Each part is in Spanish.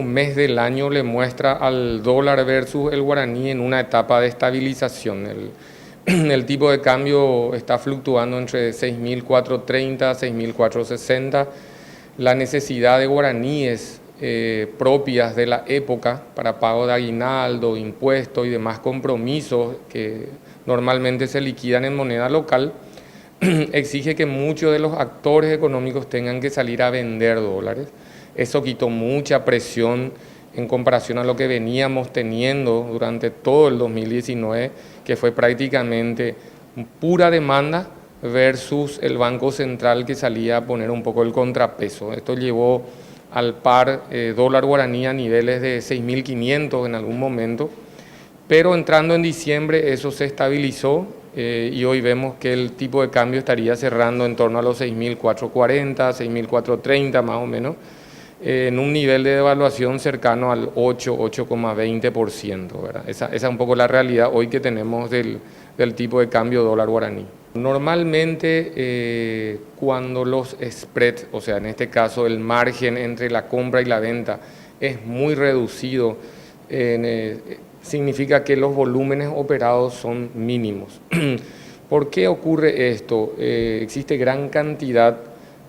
Mes del año le muestra al dólar versus el guaraní en una etapa de estabilización. El tipo de cambio está fluctuando entre 6.430, 6.460. La necesidad de guaraníes propias de la época para pago de aguinaldo, impuestos y demás compromisos que normalmente se liquidan en moneda local exige que muchos de los actores económicos tengan que salir a vender dólares. Eso quitó mucha presión en comparación a lo que veníamos teniendo durante todo el 2019, que fue prácticamente pura demanda versus el Banco Central que salía a poner un poco el contrapeso. Esto llevó al par dólar guaraní a niveles de 6.500 en algún momento, pero entrando en diciembre eso se estabilizó y hoy vemos que el tipo de cambio estaría cerrando en torno a los 6.440, 6.430 más o menos, en un nivel de devaluación cercano al 8,20%, ¿verdad? Esa es un poco la realidad hoy que tenemos del tipo de cambio dólar guaraní. Normalmente cuando los spreads, o sea, en este caso el margen entre la compra y la venta es muy reducido, significa que los volúmenes operados son mínimos. ¿Por qué ocurre esto? Existe gran cantidad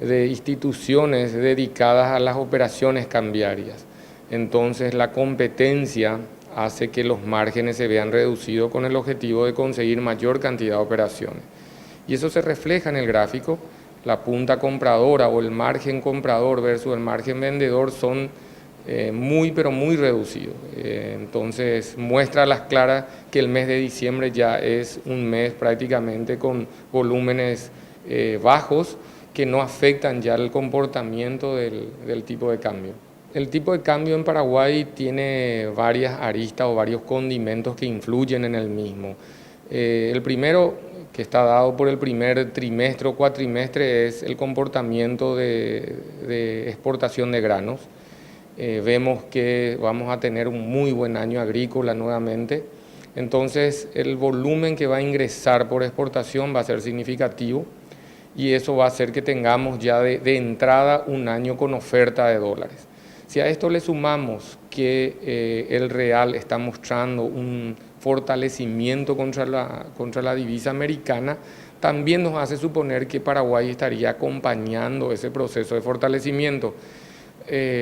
de instituciones dedicadas a las operaciones cambiarias. Entonces la competencia hace que los márgenes se vean reducidos con el objetivo de conseguir mayor cantidad de operaciones. Y eso se refleja en el gráfico. La punta compradora o el margen comprador versus el margen vendedor son pero muy reducidos. Entonces muestra a las claras que el mes de diciembre ya es un mes prácticamente con volúmenes bajos, que no afectan ya el comportamiento del tipo de cambio. El tipo de cambio en Paraguay tiene varias aristas o varios condimentos que influyen en el mismo. El primero, que está dado por el primer trimestre o cuatrimestre, es el comportamiento de exportación de granos. Vemos que vamos a tener un muy buen año agrícola nuevamente. Entonces el volumen que va a ingresar por exportación va a ser significativo, y eso va a hacer que tengamos ya de entrada un año con oferta de dólares. Si a esto le sumamos que el real está mostrando un fortalecimiento contra la divisa americana, también nos hace suponer que Paraguay estaría acompañando ese proceso de fortalecimiento.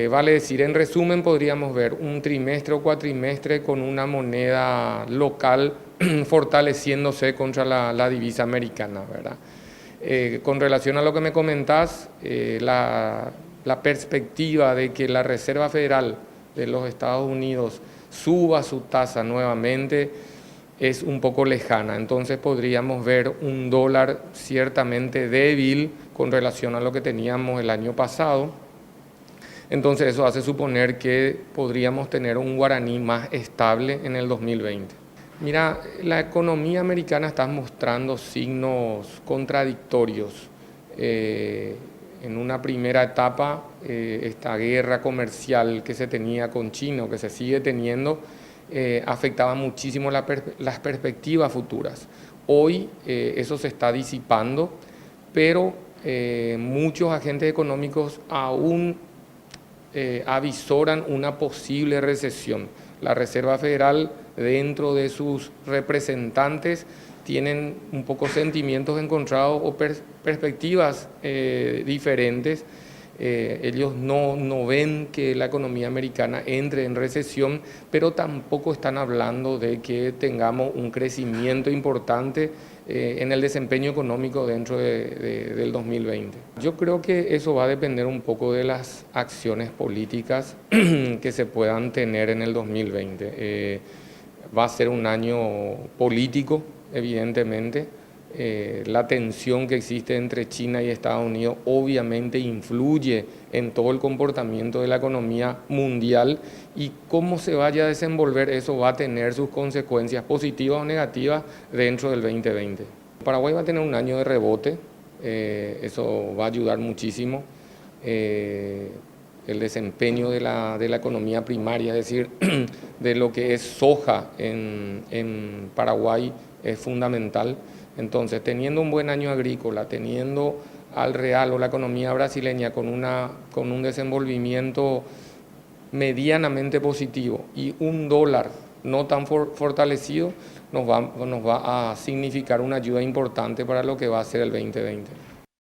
Vale decir, en resumen, podríamos ver un trimestre o cuatrimestre con una moneda local fortaleciéndose contra la divisa americana, ¿verdad? Con relación a lo que me comentás, la perspectiva de que la Reserva Federal de los Estados Unidos suba su tasa nuevamente es un poco lejana. Entonces podríamos ver un dólar ciertamente débil con relación a lo que teníamos el año pasado. Entonces eso hace suponer que podríamos tener un guaraní más estable en el 2020. Mira, la economía americana está mostrando signos contradictorios. En una primera etapa, esta guerra comercial que se tenía con China, o que se sigue teniendo, afectaba muchísimo las perspectivas futuras. Hoy eso se está disipando, pero muchos agentes económicos aún avisoran una posible recesión. La Reserva Federal, dentro de sus representantes, tienen un poco sentimientos encontrados o perspectivas diferentes. Ellos no ven que la economía americana entre en recesión, pero tampoco están hablando de que tengamos un crecimiento importante en el desempeño económico dentro del 2020. Yo creo que eso va a depender un poco de las acciones políticas que se puedan tener en el 2020. Va a ser un año político, evidentemente. La tensión que existe entre China y Estados Unidos obviamente influye en todo el comportamiento de la economía mundial, y cómo se vaya a desenvolver eso va a tener sus consecuencias positivas o negativas dentro del 2020. Paraguay va a tener un año de rebote, eso va a ayudar muchísimo. El desempeño de la economía primaria, es decir, de lo que es soja en Paraguay, es fundamental. Entonces, teniendo un buen año agrícola, teniendo al real o la economía brasileña con un desenvolvimiento medianamente positivo y un dólar no tan fortalecido nos va a significar una ayuda importante para lo que va a ser el 2020.